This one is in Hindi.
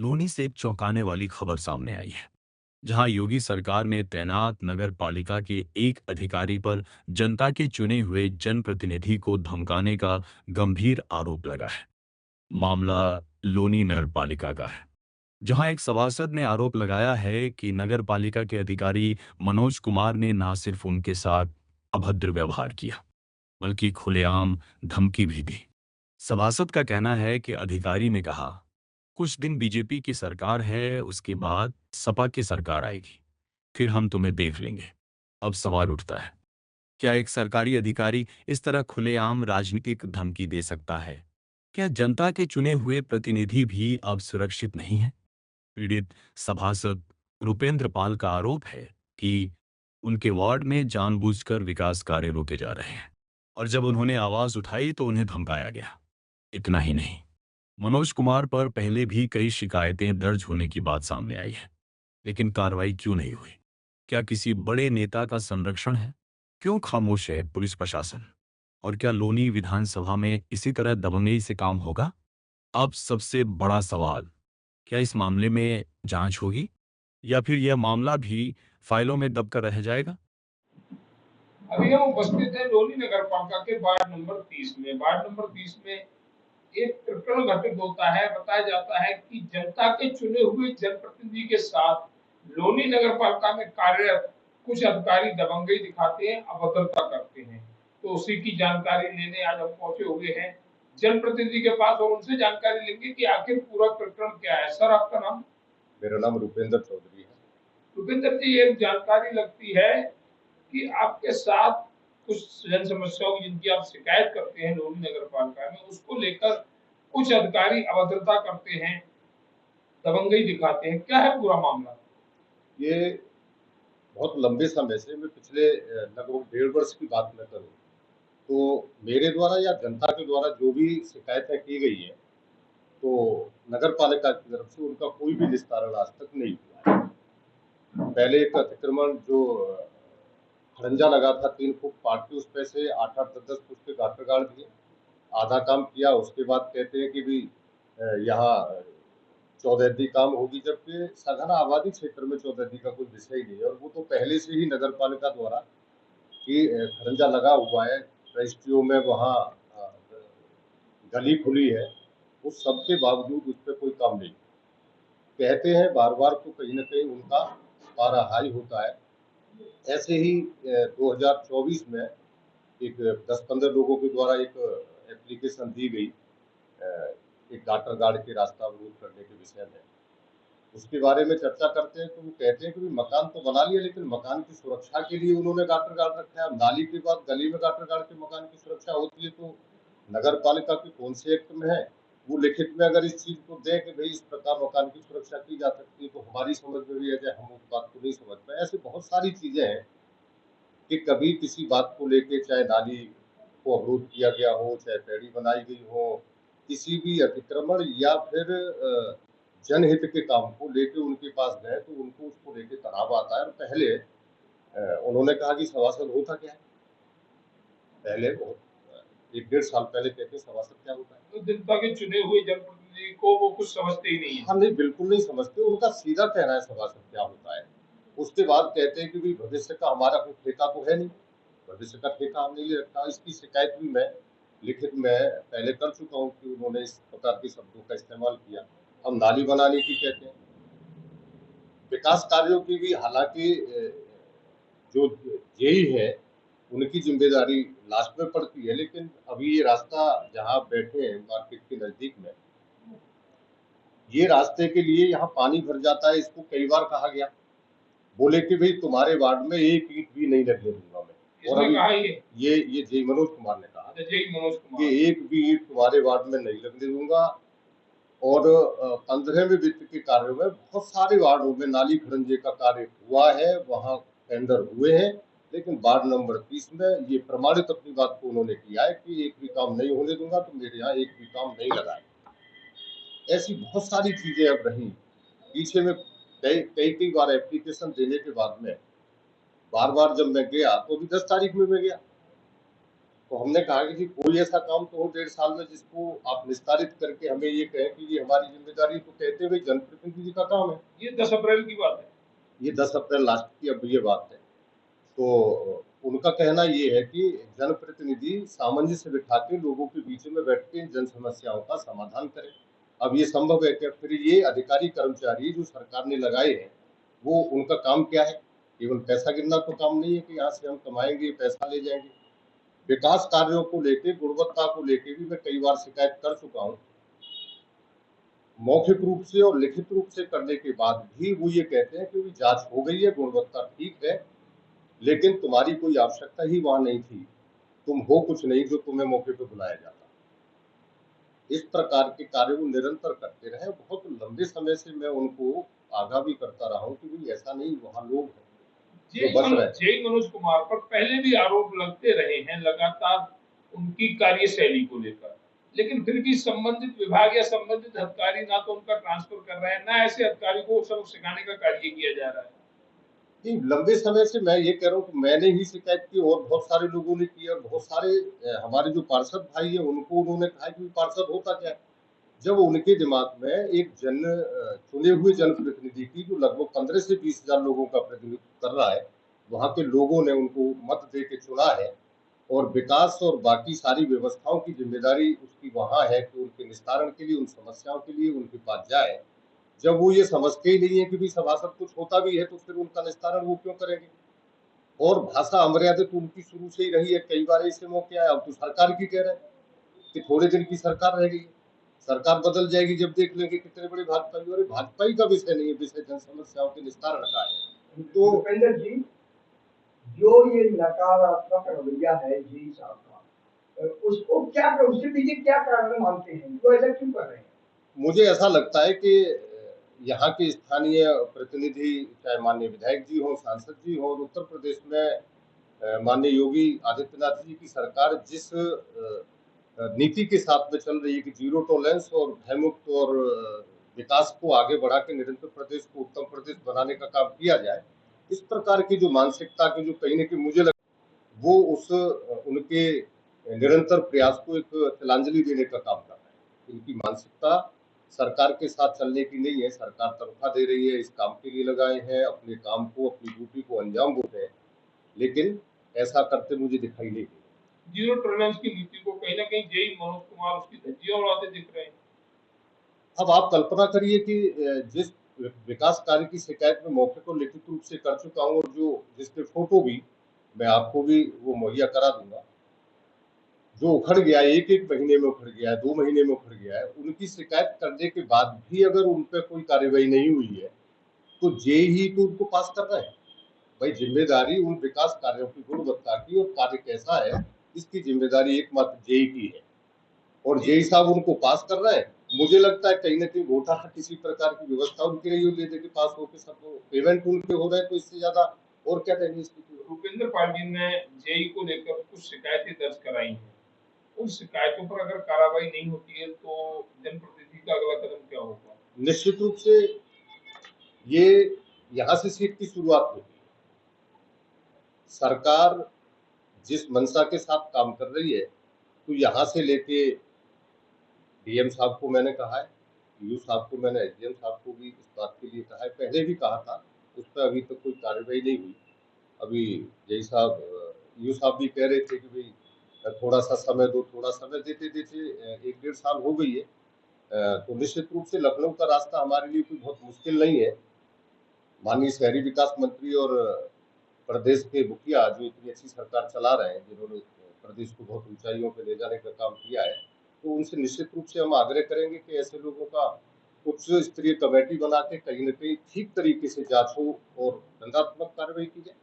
लोनी से एक चौंकाने वाली खबर सामने आई है, जहां योगी सरकार ने तैनात नगर पालिका के एक अधिकारी पर जनता के चुने हुए जनप्रतिनिधि को धमकाने का गंभीर आरोप लगा है। मामला लोनी नगर पालिका का है, जहां एक सभासद ने आरोप लगाया है कि नगर पालिका के अधिकारी मनोज कुमार ने न सिर्फ उनके साथ अभद्र व्यवहार किया, बल्कि खुलेआम धमकी भी दी। सभासद का कहना है कि अधिकारी ने कहा, कुछ दिन बीजेपी की सरकार है, उसके बाद सपा की सरकार आएगी, फिर हम तुम्हें देख लेंगे। अब सवाल उठता है, क्या एक सरकारी अधिकारी इस तरह खुलेआम राजनीतिक धमकी दे सकता है? क्या जनता के चुने हुए प्रतिनिधि भी अब सुरक्षित नहीं है? पीड़ित सभासद रुपेंद्र पाल का आरोप है कि उनके वार्ड में जानबूझकर विकास कार्य रोके जा रहे हैं, और जब उन्होंने आवाज उठाई तो उन्हें धमकाया गया। इतना ही नहीं, मनोज कुमार पर पहले भी कई शिकायतें दर्ज होने की बात सामने आई है, लेकिन कार्रवाई क्यों नहीं हुई? क्या किसी बड़े नेता का संरक्षण है? क्यों खामोश है पुलिस प्रशासन? और क्या लोनी विधानसभा में इसी तरह दबंगई से काम होगा? अब सबसे बड़ा सवाल, क्या इस मामले में जांच होगी, या फिर यह मामला भी फाइलों में दबकर रह जाएगा? अभी हम उपस्थित हैं लोनी नगर पालिका के वार्ड नंबर 30 में। वार्ड नंबर 30 में एक प्रकरण घटित होता है। बताया जाता है कि जनता के चुने हुए जनप्रतिनिधि के साथ लोनी नगर पालिका में कार्यरत कुछ अधिकारी दबंगई दिखाते हैं, अभद्रता करते हैं। तो उसी की जानकारी लेने आज हम पहुंचे हुए हैं जनप्रतिनिधि के पास और उनसे जानकारी लेंगे कि आखिर पूरा प्रकरण क्या है। सर, आपका नाम? मेरा नाम रुपेंद्र चौधरी है। रुपेंद्र जी, एक जानकारी लगती है कि आपके साथ कुछ जन समस्याओं की जिनकी आप शिकायत करते हैं लोनी नगर पालिका में, उसको लेकर कुछ अधिकारी अभद्रता करते हैं, दबंगई दिखाते हैं। क्या है पूरा मामला? ये बहुत लंबे समय से, मैं पिछले लगभग 1.5 वर्ष की बात मैं करूँ तो मेरे द्वारा या जनता के द्वारा जो भी शिकायतें की गई है, तो नगर पालिका की तरफ से उनका कोई भी निस्तारण आज तक नहीं हुआ है। पहले एक अतिक्रमण जो खड़ंजा लगा था 3 फुट पाट के, उस पे से 8-8, 10-10 फुट के गाटर गाड़ दिए, आधा काम किया। उसके बाद कहते हैं कि भी यहाँ चौदहदी काम होगी, जबकि सघन आबादी क्षेत्र में चौदहदी का कोई विषय ही नहीं है। और वो तो पहले से ही नगर पालिका द्वारा कि खरंजा लगा हुआ है, रजिस्ट्रियों में वहाँ गली खुली है, उस सब के बावजूद उस पर कोई काम नहीं। कहते हैं बार बार, तो कहीं ना कहीं उनका पारा हाई होता है। ऐसे ही 2024 में एक 10-15 लोगों के द्वारा एक एप्लीकेशन दी गई एक गाटर गाड़ के रास्ता अवरोध करने के विषय में। उसके बारे में चर्चा करते हैं तो वो कहते हैं कि मकान तो बना लिया, लेकिन मकान की सुरक्षा के लिए उन्होंने गाटर गाड़ रखा है। अब नाली के बाद गली में गाटर गाड़ के मकान की सुरक्षा होती है, तो नगर पालिका के कौन से एक्ट में है? वो लिखित में अगर इस चीज को दें कि भाई इस प्रकार मकान की सुरक्षा की जा सकती है, तो हमारी समझ में भी है कि हम उस बात को नहीं समझ पाए। ऐसी बहुत सारी चीजें हैं कि कभी किसी बात को लेके, चाहे नाली को अवरोध किया गया हो, चाहे पैड़ी बनाई गई हो, किसी भी अतिक्रमण या फिर जनहित के काम को लेके उनके पास गए तो उनको उसको लेके तनाव आता है। और पहले उन्होंने कहा कि सभासद होता क्या है, पहले बहुत 1-1.5 साल पहले कहते सभासद क्या होता है। तो जनता के चुने हुए जनप्रतिनिधि को वो कुछ समझते ही नहीं है। हाँ नहीं, बिल्कुल नहीं समझते। उनका सीधा कहना है सभासद क्या होता है। उसके बाद कहते हैं कि भाई भविष्य का हमारा कोई ठेका तो है नहीं, भविष्य का ठेका हमने ले रखा। इसकी शिकायत भी मैं लिखित में पहले कर चुका हूँ कि उन्होंने इस प्रकार के शब्दों का इस्तेमाल किया। हम नाली बनाने की कहते हैं, विकास कार्यों की भी हालांकि जो जेई है उनकी जिम्मेदारी लास्ट में पड़ती है, लेकिन अभी ये रास्ता जहाँ बैठे हैं मार्केट के नजदीक में, ये रास्ते के लिए यहाँ पानी भर जाता है। इसको कई बार कहा गया, बोले कि भाई तुम्हारे वार्ड में एक ईंट भी नहीं लगने दूंगा मैं। और अभी कहा ये जय मनोज कुमार ने कहा जय मनोज कुमार कि एक भी ईंट तुम्हारे वार्ड में नहीं लगने दूंगा। और 15वें वित्त के कार्यों में बहुत सारे वार्डों में नाली खड़ंजे का कार्य हुआ है, वहां टेंडर हुए हैं, लेकिन वार्ड नंबर 30 में ये प्रमाणित अपनी बात को उन्होंने किया है कि एक भी काम नहीं होने दूंगा, तो मेरे यहाँ एक भी काम नहीं लगा है। ऐसी बहुत सारी चीजें अब रही पीछे में। कई बार एप्लीकेशन देने के बाद में बार बार जब मैं गया, तो अभी 10 तारीख में मैं गया, तो हमने कहा कि जी कोई ऐसा काम तो हो 1.5 साल में जिसको आप निस्तारित करके हमें ये कहें कि ये हमारी जिम्मेदारी, तो कहते हुए जनप्रतिनिधि जी का काम है। ये 10 अप्रैल की बात है। ये 10 अप्रैल लास्ट की अब ये बात है। तो उनका कहना ये है कि जनप्रतिनिधि सामंजस्य बिठा के लोगों के बीच में बैठ के जन समस्याओं का समाधान करें। अब ये संभव है क्या? फिर ये अधिकारी कर्मचारी जो सरकार ने लगाए हैं, वो उनका काम क्या है? केवल पैसा गिनना तो काम नहीं है कि यहाँ से हम कमाएंगे पैसा ले जाएंगे। विकास कार्यों को लेके, गुणवत्ता को लेके भी मैं कई बार शिकायत कर चुका हूँ। मौखिक रूप से और लिखित रूप से करने के बाद भी वो ये कहते हैं कि जांच हो गई है, गुणवत्ता ठीक है, लेकिन तुम्हारी कोई आवश्यकता ही वहां नहीं थी, तुम हो कुछ नहीं जो तुम्हें मौके पर बुलाया जाता। इस प्रकार के कार्य वो निरंतर करते रहे। बहुत लंबे समय से मैं उनको आगाह भी करता रहा हूँ कि भाई ऐसा नहीं, वहां लोग हैं जो बस रहे। जेई मनोज कुमार पर पहले भी आरोप लगते रहे हैं लगातार उनकी कार्यशैली को लेकर, लेकिन फिर भी संबंधित विभाग या संबंधित अधिकारी ना तो उनका ट्रांसफर कर रहे हैं, ना ऐसे अधिकारी को सबक सिखाने का कार्य किया जा रहा है। नहीं, लंबे समय से मैं ये कह रहा हूँ कि मैंने ही शिकायत की और बहुत सारे लोगों ने की, और बहुत सारे हमारे जो पार्षद भाई है उनको उन्होंने कहा कि पार्षद होता क्या है। जब उनके दिमाग में एक चुने हुए जनप्रतिनिधि की जो लगभग 15 से 20 हजार लोगों का प्रतिनिधित्व कर रहा है, वहां के लोगों ने उनको मत दे के चुना है, और विकास और बाकी सारी व्यवस्थाओं की जिम्मेदारी उसकी वहां है कि उनके निस्तारण के लिए, उन समस्याओं के लिए उनके पास जाए। जब वो ये समझते ही नहीं है कि भी सभासद कुछ होता भी है तो फिर उनका निस्तारण वो क्यों करेंगे। और भाषा अमर्यादित उनकी शुरू से ही रही है। कई बार ऐसे मौके आए, अब तो सरकार की कह रहे हैं कि थोड़े दिन की सरकार रह गई, सरकार बदल जाएगी जब देख लेंगे कितने बड़े भाजपाई। और भाजपाई का विषय नहीं है, विषय जन समस्याओं के निस्तारण का है। तो भूपेंद्र जी, जो ये नकारात्मक रवैया है जी साहब का, उसको क्या, उसके पीछे क्या कारण मानते हैं, वो ऐसा क्यों कर रहे हैं? मुझे ऐसा लगता है कि यहाँ के स्थानीय प्रतिनिधि, चाहे माननीय विधायक जी हो, सांसद जी हो, और उत्तर प्रदेश में माननीय योगी आदित्यनाथ जी की सरकार जिस नीति के साथ में चल रही है कि जीरो टॉलरेंस और भयमुक्त और विकास को आगे बढ़ा के निरंतर प्रदेश को उत्तम प्रदेश बनाने का काम किया जाए, इस प्रकार की जो मानसिकता की जो कहीं न कहीं मुझे लगता वो उस उनके निरंतर प्रयास को एक तिलांजलि देने का काम कर रहा है। इनकी मानसिकता सरकार के साथ चलने की नहीं है। सरकार तनख्वाह दे रही है, इस काम के लिए लगाए हैं, अपने काम को, अपनी ड्यूटी को अंजाम देते हैं, लेकिन ऐसा करते मुझे दिखाई नहीं दे। जीरो टॉलरेंस की नीति को कहीं ना कहीं जेई मनोज कुमार उसकी धज्जियां उड़ाते दिख रहे हैं। अब आप कल्पना करिए कि जिस विकास कार्य की शिकायत में मौके को लिखित रूप से कर चुका हूँ, और जो जिसके फोटो भी मैं आपको भी वो मुहैया करा दूंगा, जो उखड़ गया, एक महीने में उखड़ गया है, 2 महीने में उखड़ गया है, उनकी शिकायत करने के बाद भी अगर उन पर कोई कार्रवाई नहीं हुई है, तो जेई ही तो उनको पास कर रहे हैं। भाई जिम्मेदारी उन विकास कार्यों की गुणवत्ता की और कार्य कैसा है, इसकी जिम्मेदारी एकमात्र जेई की है, और जेई साहब उनको पास कर रहे हैं। मुझे लगता है कहीं ना कहीं घोटाला किसी प्रकार की व्यवस्था उनकी रही हो, लेने के पास होकर सब पेमेंट उनके हो रहे हैं, तो इससे ज्यादा और क्या कहेंगे स्थिति। भूपेंद्र पाल जी ने जेई को लेकर कुछ शिकायतें दर्ज कराई हैं, उन शिकायतों पर अगर कार्रवाई नहीं होती है तो जनप्रतिनिधि का अगला कदम क्या होगा? निश्चित रूप से ये यहाँ से सीट की शुरुआत होगी। सरकार जिस मंशा के साथ काम कर रही है, तो यहाँ से लेके डीएम साहब को मैंने कहा है, यू साहब को मैंने, एसडीएम साहब को भी इस बात के लिए कहा है, पहले भी कहा था, उस पर अभी तक कोई कार्रवाई नहीं हुई। अभी जय साहब, यू साहब भी कह रहे थे कि भाई थोड़ा सा समय दो, थोड़ा समय देते देते 1-1.5 साल हो गई है। तो निश्चित रूप से लखनऊ का रास्ता हमारे लिए कोई बहुत मुश्किल नहीं है। माननीय शहरी विकास मंत्री और प्रदेश के मुखिया जो इतनी अच्छी सरकार चला रहे हैं, जिन्होंने प्रदेश को बहुत ऊंचाइयों पर ले जाने का काम किया है, तो उनसे निश्चित रूप से हम आग्रह करेंगे कि ऐसे लोगों का उच्च स्तरीय कमेटी बना के कहीं न कहीं ठीक तरीके से जांच हो और दंडात्मक कार्रवाई की जाए।